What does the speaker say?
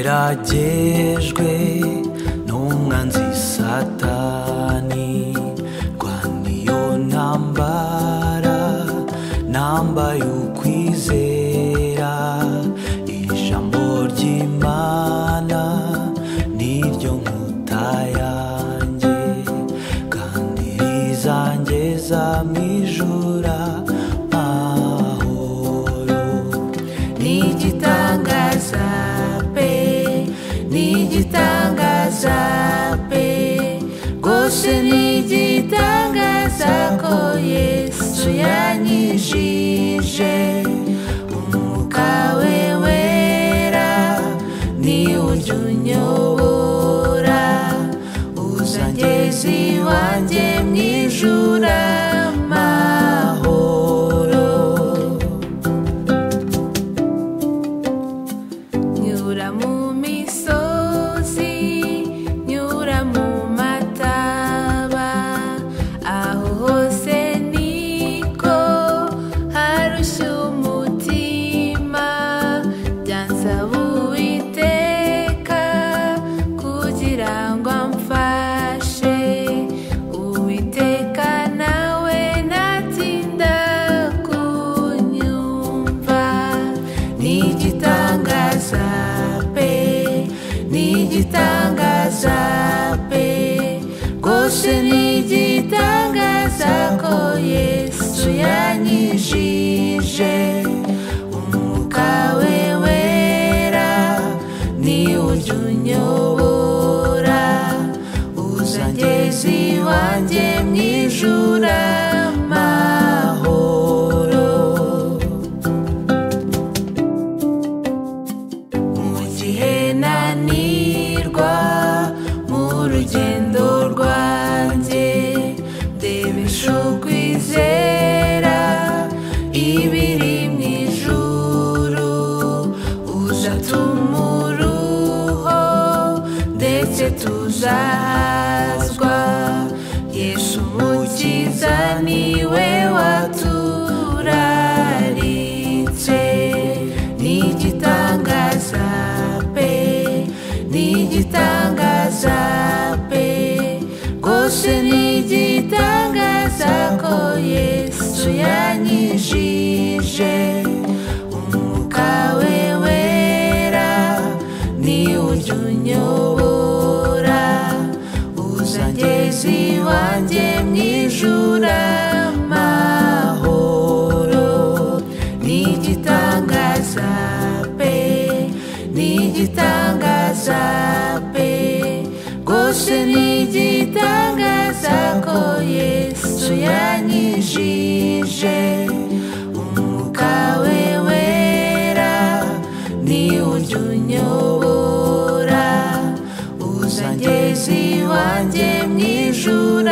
ngeragejwe n'umwanzi satani, rwana iyo ntambara nambaye ukwizera, ijambo ry'Imana niryo nkuta yanjye, kandi rizangeza mu ijuru amahoro. Nigitangaza pe, nigitangaza pe, rwose nigitangaza ko Yesu yanyijije, umwuka we wera niwe ujya unyobora, uzangeza iwanjye mu ijuru amahoro. Nyura mu misozi, nyura mu mataba, aho hose niko harushya umutima, byansaba Uwiteka kugira ngo amfashe, Uwiteka nawe ntatinda kunyumva. Nigitangaza pe, nigitangaza pe, rwose nigitangaza ko Yesu yanyijije, umwuka we wera niwe ujya unyobora, uzangeza iwanjye mu ijuru amahoro. Mu gihe nanirwa mu rugendo rwanjye, ndebesha ukwizera ibiri mu ijuru, uzatuma uruho ndetse tuzahazwa, Yesu umukiza niwe waturaritse. Nigitangaza pe, nigitangaza pe, rwose nigitangaza ko Yesu yanyijije, umwuka we wera niwe ujya unyobora, uzangeza iwanjye mu ijuru amahoro. Nigitangaza pe, nigitangaza pe, rwose nigitangaza ko Yesu yanyijije, umwuka we wera niwe ujya unyobora, uzangeza iwanjye mu ijuru